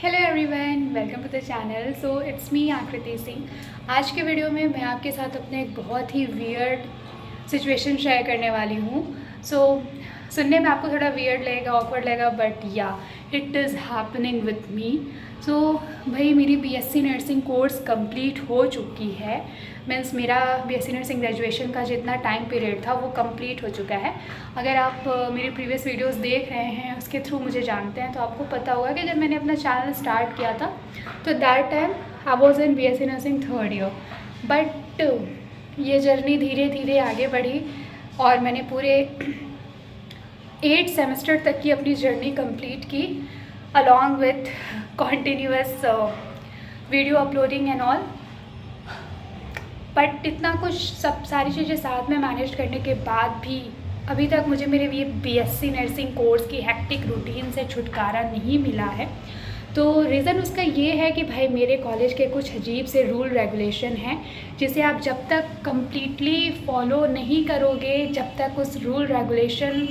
Hello everyone, welcome to the channel. So it's me Akriti Singh. आज के video में मैं आपके साथ अपने एक बहुत ही वियर्ड सिचुएशन शेयर करने वाली हूँ। सुनने में आपको थोड़ा वियर्ड लगेगा, ऑकवर्ड लगेगा, बट या it is happening with me. भाई मेरी बीएससी नर्सिंग कोर्स कंप्लीट हो चुकी है। मीन्स मेरा बीएससी नर्सिंग ग्रेजुएशन का जितना टाइम पीरियड था वो कंप्लीट हो चुका है। अगर आप मेरी प्रीवियस वीडियोस देख रहे हैं, उसके थ्रू मुझे जानते हैं, तो आपको पता होगा कि जब मैंने अपना चैनल स्टार्ट किया था तो that time I was in BSc nursing third year. But ये जर्नी धीरे धीरे आगे बढ़ी और मैंने पूरे 8 सेमेस्टर तक की अपनी जर्नी कंप्लीट की, along with continuous video uploading and all. But इतना कुछ सब सारी चीज़ें साथ में मैनेज करने के बाद भी अभी तक मुझे मेरे ये बीएससी नर्सिंग कोर्स की हेक्टिक रूटीन से छुटकारा नहीं मिला है। तो रीज़न उसका ये है कि भाई मेरे कॉलेज के कुछ अजीब से रूल रेगुलेशन हैं जिसे आप जब तक कम्प्लीटली फॉलो नहीं करोगे, जब तक उस रूल रेगुलेशन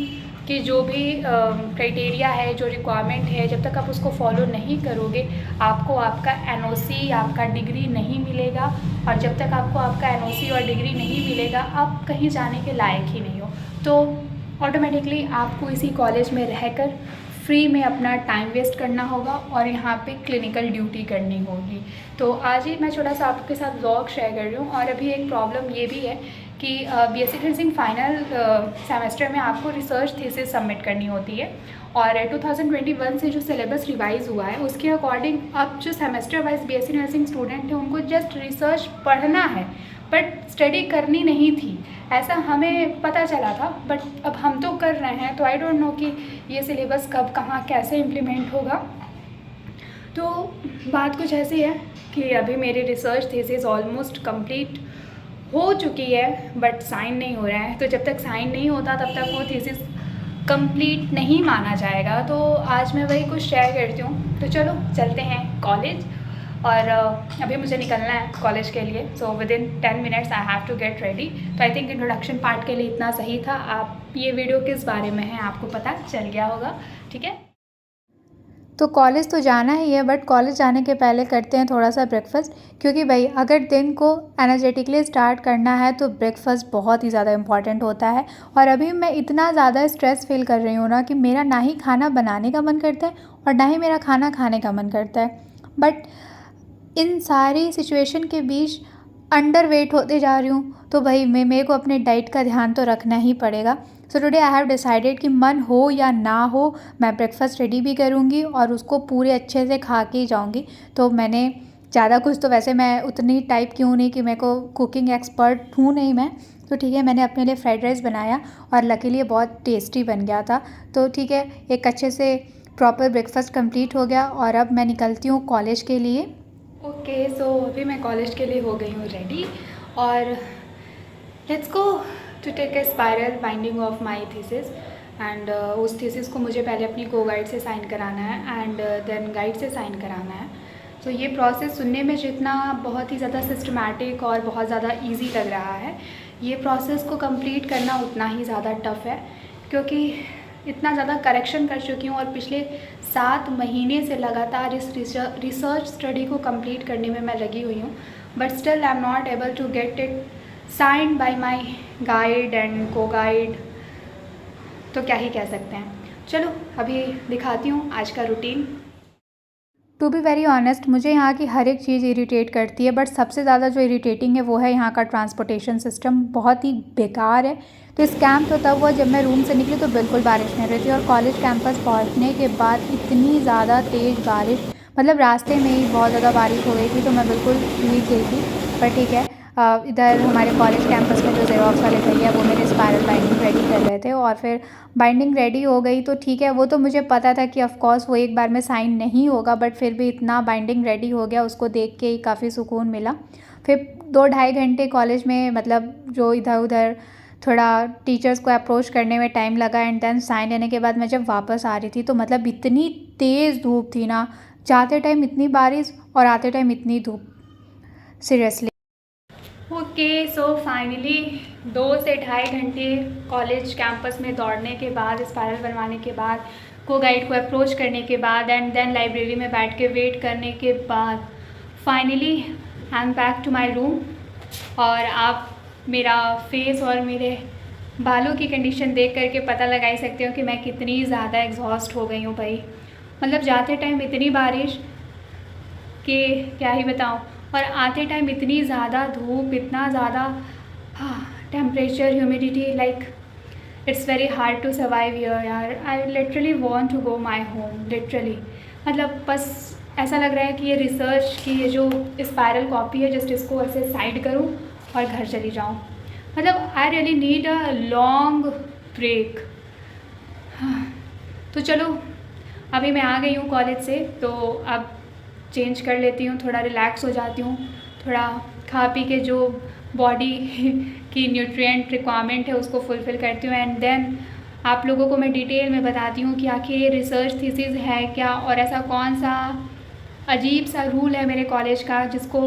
की जो भी क्राइटेरिया है, जो रिक्वायरमेंट है, जब तक आप उसको फॉलो नहीं करोगे, आपको आपका एनओसी, आपका डिग्री नहीं मिलेगा। और जब तक आपको आपका एनओसी और डिग्री नहीं मिलेगा, आप कहीं जाने के लायक ही नहीं हो। तो ऑटोमेटिकली आपको इसी कॉलेज में रहकर फ्री में अपना टाइम वेस्ट करना होगा और यहाँ पे क्लिनिकल ड्यूटी करनी होगी। तो आज ही मैं छोटा सा आपके साथ व्लॉग शेयर कर रही हूँ। और अभी एक प्रॉब्लम ये भी है कि बीएससी नर्सिंग फाइनल सेमेस्टर में आपको रिसर्च थीसिस सबमिट करनी होती है। और 2021 से जो सिलेबस रिवाइज हुआ है उसके अकॉर्डिंग अब जो semester wise BSc nursing student हैं उनको जस्ट रिसर्च पढ़ना है, बट स्टडी करनी नहीं थी, ऐसा हमें पता चला था। बट अब हम तो कर रहे हैं, तो आई डोंट नो कि ये सिलेबस कब कहाँ कैसे इम्प्लीमेंट होगा। तो बात कुछ ऐसी है कि अभी मेरी रिसर्च थीसिस ऑलमोस्ट कंप्लीट हो चुकी है, बट साइन नहीं हो रहा है। तो जब तक साइन नहीं होता तब तक वो थीसिस कंप्लीट नहीं माना जाएगा। तो आज मैं वही कुछ शेयर करती हूँ। तो चलो चलते हैं कॉलेज। और अभी मुझे निकलना है कॉलेज के लिए। So within 10 minutes I have to get ready. तो आई थिंक इंट्रोडक्शन पार्ट के लिए इतना सही था। आप ये वीडियो किस बारे में है आपको पता चल गया होगा, ठीक है। तो कॉलेज तो जाना ही है, बट कॉलेज जाने के पहले करते हैं थोड़ा सा ब्रेकफास्ट, क्योंकि भाई अगर दिन को एनर्जेटिकली स्टार्ट करना है तो ब्रेकफास्ट बहुत ही ज़्यादा इम्पॉर्टेंट होता है। और अभी मैं इतना ज़्यादा स्ट्रेस फील कर रही हूँ ना कि मेरा ना ही खाना बनाने का मन करता है और ना ही मेरा खाना खाने का मन करता है। बट इन सारी सिचुएशन के बीच अंडर वेट होते जा रही हूँ, तो भाई मेरे को अपने डाइट का ध्यान तो रखना ही पड़ेगा। So today I have decided कि मन हो या ना हो मैं ब्रेकफास्ट रेडी भी करूँगी और उसको पूरे अच्छे से खा के ही जाऊँगी। तो मैंने ज़्यादा कुछ, तो वैसे मैं उतनी टाइप की हूँ नहीं कि मेरे को कुकिंग एक्सपर्ट हूँ नहीं मैं, तो ठीक है मैंने अपने लिए फ्राइड राइस बनाया और लकीली बहुत टेस्टी बन गया था। तो ठीक है, एक अच्छे से प्रॉपर ब्रेकफास्ट कंप्लीट हो गया और अब मैं निकलती हूँ कॉलेज के लिए। ओके, सो अभी मैं कॉलेज के लिए हो गई हूँ रेडी और let's go to take a spiral binding of my thesis. And उस थीसिस को मुझे पहले अपनी को गाइड से साइन कराना है एंड देन गाइड से साइन कराना है। तो ये प्रोसेस सुनने में जितना बहुत ही ज़्यादा सिस्टमैटिक और बहुत ज़्यादा इजी लग रहा है, ये प्रोसेस को कंप्लीट करना उतना ही ज़्यादा टफ़ है, क्योंकि इतना ज़्यादा करेक्शन कर चुकी हूँ और पिछले 7 महीने से लगातार इस रिसर्च स्टडी को कंप्लीट करने में मैं लगी हुई हूँ। But still I am not able to get it signed by my guide and co guide. तो क्या ही कह सकते हैं। चलो अभी दिखाती हूँ आज का routine. To be very honest, मुझे यहाँ की हर एक चीज़ इरिटेट करती है, बट सबसे ज़्यादा जो इरिटेटिंग है वो है यहाँ का ट्रांसपोर्टेशन सिस्टम, बहुत ही बेकार है। तो इस कैंप तो तब हुआ जब मैं रूम से निकली तो बिल्कुल बारिश नहीं रही थी, और कॉलेज कैंपस पहुँचने के बाद इतनी ज़्यादा तेज़ बारिश, मतलब रास्ते में ही बहुत ज़्यादा बारिश हो गई थी, तो मैं बिल्कुल भीग गई थी। पर ठीक है, इधर हमारे कॉलेज कैंपस में जो जेरोक्स वाले भैया वो मेरे स्पायरल बाइंडिंग रेडी कर रहे थे, और फिर बाइंडिंग रेडी हो गई। तो ठीक है, वो तो मुझे पता था कि ऑफ कोर्स वो एक बार में साइन नहीं होगा, बट फिर भी इतना बाइंडिंग रेडी हो गया, उसको देख के ही काफ़ी सुकून मिला। फिर 2-2.5 घंटे कॉलेज में, मतलब जो इधर उधर थोड़ा टीचर्स को अप्रोच करने में टाइम लगा, एंड देन साइन लेने के बाद मैं जब वापस आ रही थी तो मतलब इतनी तेज़ धूप थी ना, जाते टाइम इतनी बारिश और आते टाइम इतनी धूप, सीरियसली। ओके, सो फाइनली 2 से 2.5 घंटे कॉलेज कैंपस में दौड़ने के बाद, स्पाइरल बनवाने के बाद को गाइड को अप्रोच करने के बाद एंड देन लाइब्रेरी में बैठ के वेट करने के बाद finally I am back to my room. और आप मेरा फेस और मेरे बालों की कंडीशन देख करके पता लगा ही सकते हो कि मैं कितनी ज़्यादा एग्जॉस्ट हो गई हूँ भाई। मतलब जाते टाइम इतनी बारिश कि क्या ही बताऊँ, और आते टाइम इतनी ज़्यादा धूप, इतना ज़्यादा temperature, humidity, like it's very hard to survive here यार। I literally want to go my home literally. मतलब बस ऐसा लग रहा है कि ये रिसर्च की ये जो स्पायरल कॉपी है जस्ट इसको ऐसे साइड करूँ और घर चली जाऊँ। मतलब I really need a long break. तो चलो अभी मैं आ गई हूँ कॉलेज से, तो अब चेंज कर लेती हूँ, थोड़ा रिलैक्स हो जाती हूँ, थोड़ा खा पी के जो बॉडी की न्यूट्रिएंट रिक्वायरमेंट है उसको फुलफ़िल करती हूँ एंड देन आप लोगों को मैं डिटेल में बताती हूँ कि आखिर ये रिसर्च थीसिस है क्या और ऐसा कौन सा अजीब सा रूल है मेरे कॉलेज का जिसको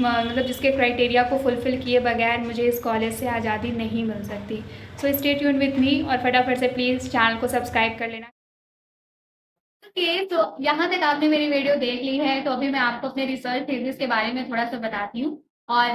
मतलब जिसके क्राइटेरिया को फुलफ़िल किए बगैर मुझे इस कॉलेज से आज़ादी नहीं मिल सकती। So stay tuned with me और फटाफट से प्लीज़ चैनल को सब्सक्राइब कर लेना। ओके, तो यहाँ तक आपने मेरी वीडियो देख ली है, तो अभी मैं आपको अपने रिसर्च थीसिस के बारे में थोड़ा सा बताती हूँ और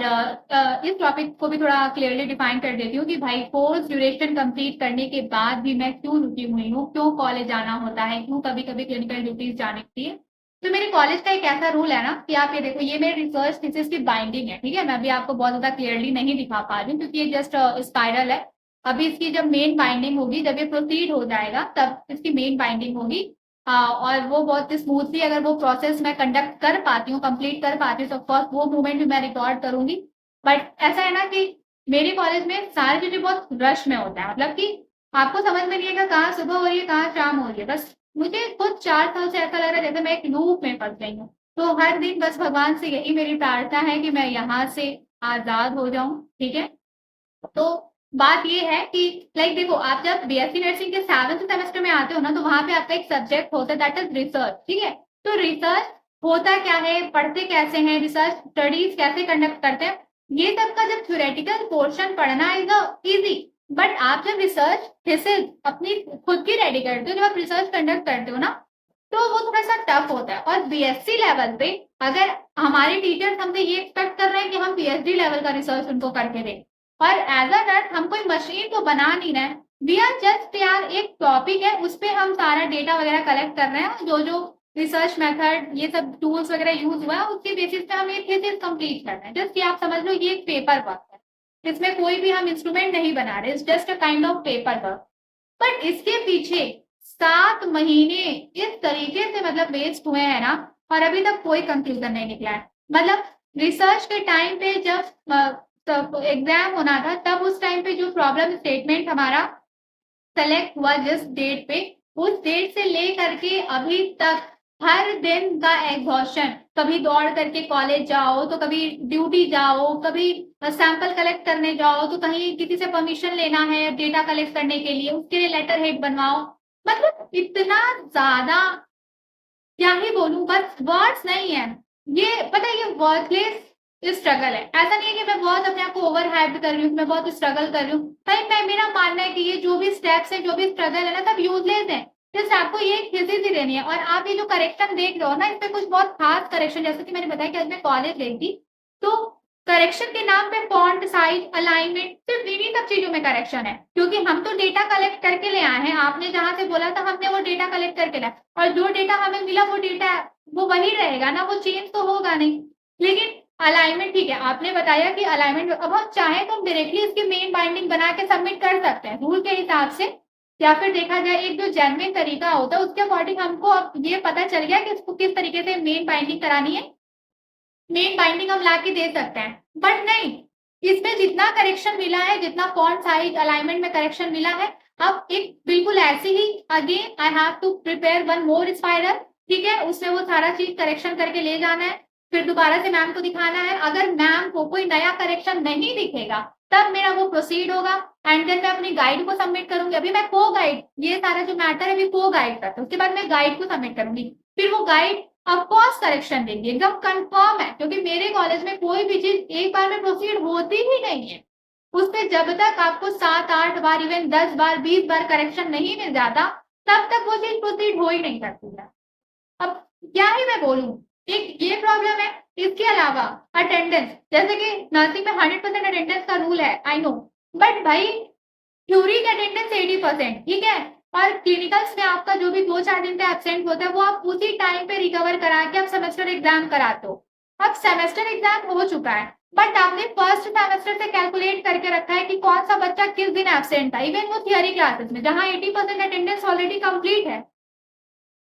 इस टॉपिक को भी थोड़ा क्लियरली डिफाइन कर देती हूँ कि भाई कोर्स ड्यूरेशन कंप्लीट करने के बाद भी मैं क्यों रुकी हुई हूँ, क्यों कॉलेज जाना होता है, क्यों कभी कभी क्लिनिकल ड्यूटीज जाने होती है। तो मेरे कॉलेज का एक ऐसा रूल है ना कि आप ये देखो, ये मेरे रिसर्च थीसिस की बाइंडिंग है, ठीक है। मैं अभी आपको बहुत ज्यादा क्लियरली नहीं दिखा पा रही हूँ क्योंकि ये जस्ट स्पाइरल है। अभी इसकी जब मेन बाइंडिंग होगी, जब ये प्रोसीड हो जाएगा तब इसकी मेन बाइंडिंग होगी। और वो बहुत स्मूथली अगर वो प्रोसेस मैं कंडक्ट कर पाती हूँ, कंप्लीट कर पाती हूँ, तो ऑफकोर्स वो मूवमेंट भी मैं रिकॉर्ड करूंगी। बट ऐसा है ना कि मेरे कॉलेज में सारी चीजें बहुत रश में होता है, मतलब कि आपको समझ में नहीं आएगा कहाँ सुबह हो रही है कहाँ शाम हो रही है। बस मुझे खुद 4 साल से ऐसा लग रहा है जैसे मैं एक लूप में फंस गई हूँ। तो हर दिन बस भगवान से यही मेरी प्रार्थना है कि मैं यहाँ से आजाद हो जाऊं, ठीक है। तो बात ये है कि लाइक देखो, आप जब बीएससी नर्सिंग के 7वें सेमेस्टर में आते हो ना, तो वहां पे आपका एक सब्जेक्ट होता है दैट इज रिसर्च, ठीक है। तो रिसर्च होता क्या है, पढ़ते कैसे हैं, रिसर्च स्टडीज कैसे कंडक्ट करते हैं, ये सब का जब थ्योरेटिकल पोर्शन पढ़ना इज इजी। बट आप जब रिसर्च थीसिस अपनी खुद की रेडी करते हो, जब आप रिसर्च कंडक्ट करते हो ना, तो वो थोड़ा सा टफ होता है। और बीएससी लेवल पे अगर हमारे टीचर्स हमसे ये एक्सपेक्ट कर रहे हैं कि हम पीएचडी लेवल का रिसर्च उनको करके दें, और एज अ नर्स हम कोई मशीन तो बना नहीं रहे, वी आर जस्ट यार एक टॉपिक है उस पर हम सारा डेटा वगैरह कलेक्ट कर रहे हैं, जो जो रिसर्च मेथड ये सब टूल्स वगैरह यूज हुआ है उसके बेसिस पे हम ये थीसिस कंप्लीट कर रहे हैं। जस्ट ये आप समझ लो ये एक पेपर वर्क है, इसमें कोई भी हम इंस्ट्रूमेंट नहीं बना रहे, it's just a kind of paper work. But इसके पीछे 7 महीने इस तरीके से मतलब वेस्ट हुए हैं ना, और अभी तक कोई कंक्लूजन नहीं निकला है। मतलब रिसर्च के टाइम पे जब एग्जाम होना था, तब उस टाइम पे जो प्रॉब्लम स्टेटमेंट हमारा सेलेक्ट हुआ जिस डेट पे, उस डेट से ले करके अभी तक हर दिन का एग्जॉशन, कभी दौड़ करके कॉलेज जाओ, तो कभी ड्यूटी जाओ, कभी सैंपल कलेक्ट करने जाओ, तो कहीं किसी से परमिशन लेना है डेटा कलेक्ट करने के लिए, उसके लिए लेटर हेड बनवाओ। मतलब इतना ज्यादा क्या ही बोलूं, बस वर्ड्स नहीं है। ये पता है, ये वर्थलेस स्ट्रगल है। ऐसा नहीं है कि मैं बहुत अपने आप को ओवर हाइप कर रही हूँ, मैं बहुत स्ट्रगल कर रही हूँ भाई। मैं मेरा मानना है कि ये जो भी स्टेप्स है, जो भी स्ट्रगल है ना, सब यूजलेस है। जस्ट आपको ये थीसिस ही देनी है। और आप ये जो करेक्शन देख रहे हो ना, इसमें कुछ बहुत खास करेक्शन, जैसे कि मैंने बताया कि आज मैं कॉलेज गई थी, तो करेक्शन के नाम पे फॉन्ट साइज अलाइनमेंट सिर्फ इन्हीं सब चीजों में करेक्शन है, क्योंकि हम तो डेटा कलेक्ट करके ले आए हैं। आपने जहां से बोला था हमने वो डेटा कलेक्ट करके लाया, और जो डेटा हमें मिला वो डेटा वो वही रहेगा ना, वो चेंज तो होगा नहीं। लेकिन अलाइनमेंट ठीक है, आपने बताया कि अलाइनमेंट, अब हम चाहे तो हम डायरेक्टली इसकी मेन बाइंडिंग बना के सबमिट कर सकते हैं रूल के हिसाब से, या फिर देखा जाए एक जो जेन्युइन तरीका होता है उसके अकॉर्डिंग हमको अब ये पता चल गया कि इसको किस तरीके से मेन बाइंडिंग करानी है, मेन बाइंडिंग हम ला के दे सकते हैं। बट नहीं, इसमें जितना करेक्शन मिला है, जितना फॉन्ट साइज अलाइनमेंट में करेक्शन मिला है, अब एक बिल्कुल ऐसे ही again I have to prepare one more spiral, ठीक है। उसमें वो सारा चीज करेक्शन करके ले जाना है, फिर दोबारा से मैम को दिखाना है। अगर मैम को कोई नया करेक्शन नहीं दिखेगा तब मेरा वो प्रोसीड होगा, एंड देन मैं अपनी गाइड को सबमिट करूंगी। अभी मैं को गाइड, ये सारा जो मैटर है अभी को गाइड करता हूँ, उसके बाद मैं गाइड को सबमिट करूंगी, फिर वो गाइड ऑफकोर्स करेक्शन देंगे, एकदम कंफर्म है। क्योंकि मेरे कॉलेज में कोई भी चीज एक बार में प्रोसीड होती ही नहीं है, उसपे जब तक आपको 7-8 बार, इवन 10 बार, 20 बार करेक्शन नहीं मिल जाता, तब तक वो चीज प्रोसीड हो ही नहीं सकती है। अब क्या ही मैं बोलूं, एक ये प्रॉब्लम है। इसके अलावा अटेंडेंस, जैसे कि नर्सिंग में 100% अटेंडेंस का रूल है, आई नो, बट भाई थ्योरी का अटेंडेंस 80%, ठीक है, और क्लिनिकल्स में आपका जो भी 2-4 दिन का एब्सेंट होता है वो आप उसी टाइम पे रिकवर करा के आप सेमेस्टर एग्जाम कराते हो। अब सेमेस्टर एग्जाम हो चुका है, बट आपने फर्स्ट सेमेस्टर से कैलकुलेट करके रखा है कि कौन सा बच्चा किस दिन एब्सेंट था, इवन वो थियरी क्लासेस में जहां 80% अटेंडेंस ऑलरेडी कंप्लीट है,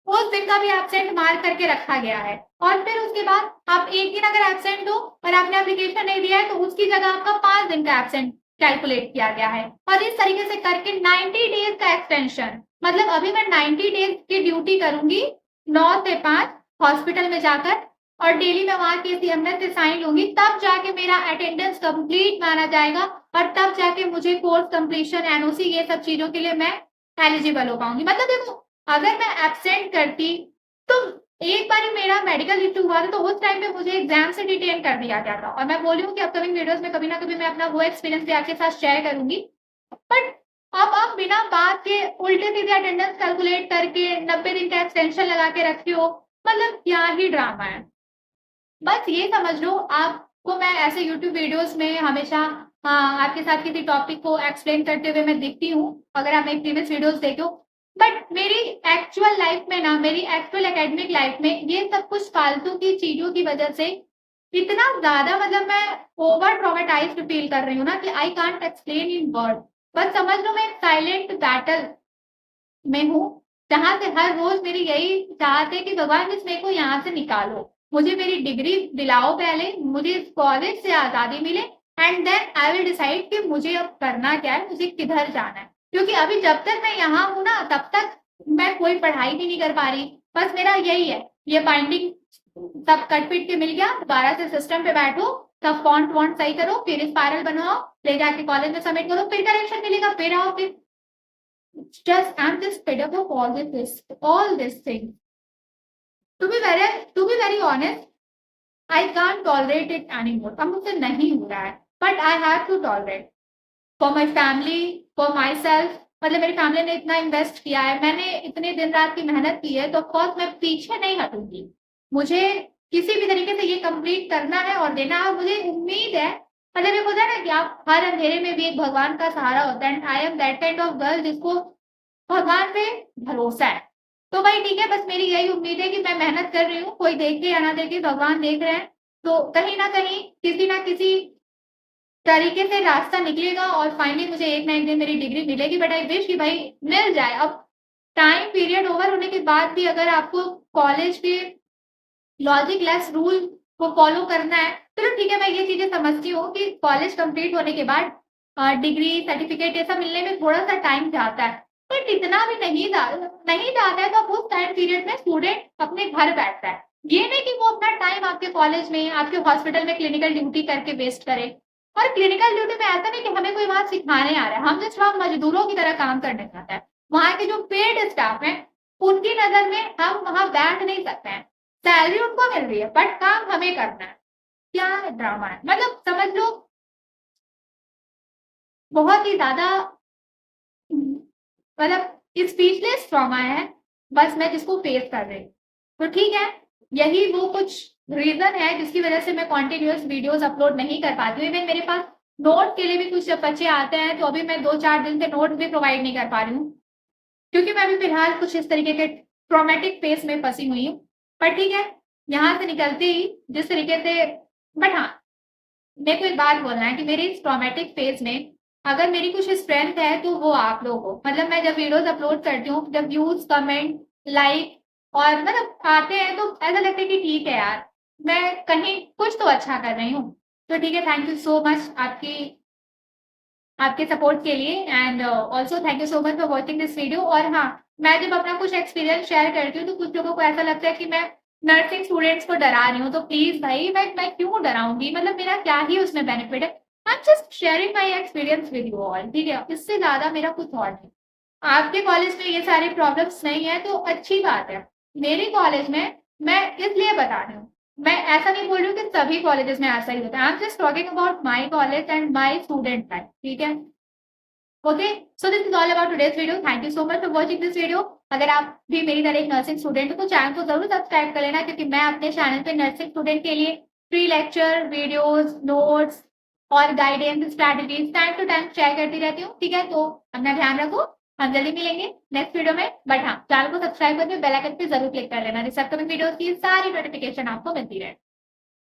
उस दिन का भी एब्सेंट मार्क करके रखा गया है। और फिर उसके बाद आप एक दिन अगर एब्सेंट हो और आपने एप्लीकेशन नहीं दिया है तो उसकी जगह आपका 5 दिन का एब्सेंट कैलकुलेट किया गया है। और इस तरीके से करके 90 डेज का एक्सटेंशन, मतलब अभी मैं 90 डेज की ड्यूटी करूंगी 9 से 5 हॉस्पिटल में जाकर, और डेली मैं वहां की सीएमएस से साइन लूंगी, तब जाके मेरा अटेंडेंस कंप्लीट माना जाएगा और तब जाके मुझे कोर्स कंप्लीशन, एनओसी, ये सब चीजों के लिए मैं एलिजिबल हो पाऊंगी। मतलब देखो, अगर मैं एब्सेंट करती तो एक बार मेरा मेडिकल इशू हुआ था तो उस टाइम पे मुझे एग्जाम से डिटेन कर दिया गया था, और मैं बोली हूँ कि अपकमिंग वीडियोस में कभी ना कभी मैं अपना वो एक्सपीरियंस भी आपके साथ शेयर करूंगी। बट अब आप बिना बात के उल्टे सीधे अटेंडेंस कैलकुलेट करके 90 दिन का एक्सटेंशन लगा के रखे हो, मतलब क्या ही ड्रामा है। बस ये समझ लो, आपको मैं ऐसे यूट्यूब वीडियोस में हमेशा आपके साथ किसी टॉपिक को एक्सप्लेन करते हुए मैं दिखती हूँ, अगर आप मेरी प्रीवियस वीडियोस देखो, बट मेरी एक्चुअल लाइफ में ना, मेरी एक्चुअल एकेडमिक लाइफ में ये सब कुछ फालतू की चीजों की वजह से इतना ज्यादा, मतलब मैं ओवर ट्रॉमेटाइज्ड फील कर रही हूँ ना कि I can't explain in word. बस समझ लो मैं साइलेंट बैटल में हूँ, जहां से हर रोज मेरी यही चाहत है कि भगवान इस मेरे को यहाँ से निकालो, मुझे मेरी डिग्री दिलाओ, पहले मुझे इस कॉलेज से आजादी मिले, and then I will decide कि मुझे अब करना क्या है, मुझे किधर जाना है। क्योंकि अभी जब तक मैं यहाँ हूँ ना तब तक मैं कोई पढ़ाई भी नहीं कर पा रही। बस मेरा यही है, ये बाइंडिंग सब कट पिट के मिल गया, दोबारा से सिस्टम पे बैठो, सब फॉन्ट वॉन्ट सही करो, फिर स्पाइरल बनाओ, ले जाके कॉलेज में सबमिट करो, फिर करेक्शन मिलेगा, फिर आओ, फिर I'm just fed up of all this thing. To be very honest, I can't tolerate it anymore. अब मुझसे नहीं हो रहा है, but I have to tolerate for my family, for myself. मतलब मेरी फैमिली ने इतना इन्वेस्ट किया है, मैंने इतने दिन रात की मेहनत की है, तो ऑफकोर्स मैं पीछे नहीं हटूंगी। मुझे किसी भी तरीके से ये कंप्लीट करना है और देना है। मुझे उम्मीद है, मतलब ये होता है ना कि आप हर अंधेरे में भी एक भगवान का सहारा होता है, and I am that kind of girl जिसको भगवान पे भरोसा है। तो भाई ठीक है, बस मेरी यही उम्मीद है कि मैं मेहनत कर रही हूँ, कोई देखे या ना देखे, भगवान देख रहे हैं, तो कहीं ना कहीं किसी ना किसी तरीके से रास्ता निकलेगा और फाइनली मुझे एक ना एक दिन मेरी डिग्री मिलेगी। बट आई विश कि भाई मिल जाए। अब टाइम पीरियड ओवर होने के बाद भी अगर आपको कॉलेज के लॉजिक लेस रूल को फॉलो करना है, चलो ठीक है, मैं ये चीजें समझती हूँ कि कॉलेज कंप्लीट होने के बाद डिग्री सर्टिफिकेट ऐसा मिलने में थोड़ा सा टाइम जाता है, बट इतना भी नहीं जाता है। तो उस टाइम पीरियड में स्टूडेंट अपने घर बैठता है, ये नहीं कि वो अपना टाइम आपके कॉलेज में, आपके हॉस्पिटल में क्लिनिकल ड्यूटी करके वेस्ट करे। और क्लिनिकल ड्यूटी में ऐसा नहीं कि हमें कोई वहां सिखाने आ रहा है, हम जस्ट वहां मजदूरों की तरह काम करने जाता है। वहां के जो पेड स्टाफ है उनकी नजर में हम वहां बैठ नहीं सकते हैं, सैलरी उनको मिल रही है बट काम हमें करना है। क्या ड्रामा है, मतलब समझ लो बहुत ही ज्यादा, मतलब स्पीचलेस ट्रॉमा है बस मैं जिसको फेस कर रही हूँ। तो ठीक है, यही वो कुछ रीजन है जिसकी वजह से मैं कॉन्टिन्यूस वीडियोस अपलोड नहीं कर पाती हूँ। इवन मेरे पास नोट के लिए भी कुछ बच्चे आते हैं तो अभी मैं 2-4 दिन से नोट भी प्रोवाइड नहीं कर पा रही हूँ, क्योंकि मैं अभी फिलहाल कुछ इस तरीके के ट्रॉमेटिक फेस में फंसी हुई हूँ। पर ठीक है, यहाँ से निकलते ही जिस तरीके से, बट हाँ, मेरे को एक बात बोलना है कि मेरे इस ट्रॉमेटिक फेज में अगर मेरी कुछ स्ट्रेंथ है तो वो आप लोगों को, मतलब मैं जब वीडियोस अपलोड करती हूँ, जब व्यूज, कमेंट, लाइक और मतलब आते हैं तो ऐसा लगता है कि ठीक है यार, मैं कहीं कुछ तो अच्छा कर रही हूँ। तो ठीक है, थैंक यू सो मच आपके सपोर्ट के लिए, and also thank you so much for watching this video. और हाँ, मैं जब अपना कुछ एक्सपीरियंस शेयर करती हूँ तो कुछ लोगों को ऐसा लगता है कि मैं नर्सिंग स्टूडेंट्स को डरा रही हूँ, तो प्लीज भाई मैं क्यों डराऊंगी, मतलब मेरा क्या ही उसमें बेनिफिट है। I am just sharing my experience with you all, ठीक है, इससे ज्यादा मेरा कुछ और नहीं। आपके कॉलेज में ये सारे प्रॉब्लम्स नहीं है तो अच्छी बात है। मेरे कॉलेज में मैं इसलिए बता रही हूँ, मैं ऐसा नहीं बोल रही हूँ कि सभी कॉलेजेस में ऐसा ही होता है। I am just talking about my college and my student life, ठीक है। Okay, so this is all about today's video. Thank you so much for watching this video. अगर आप भी मेरी तरह एक नर्सिंग स्टूडेंट हो तो चैनल को जरूर सब्सक्राइब कर लेना, क्योंकि मैं अपने चैनल पे नर्सिंग स्टूडेंट के लिए फ्री लेक्चर, वीडियोस, नोट्स और guidance strategies time to time share करती रहती हूँ। ठीक है, तो अपना ध्यान रखो, हम जल्दी मिलेंगे नेक्स्ट वीडियो में। बट हाँ, चैनल को सब्सक्राइब करके बेल आइकन पे जरूर क्लिक कर लेना, जिससे अपकमिंग वीडियोस की सारी नोटिफिकेशन आपको मिलती रहे।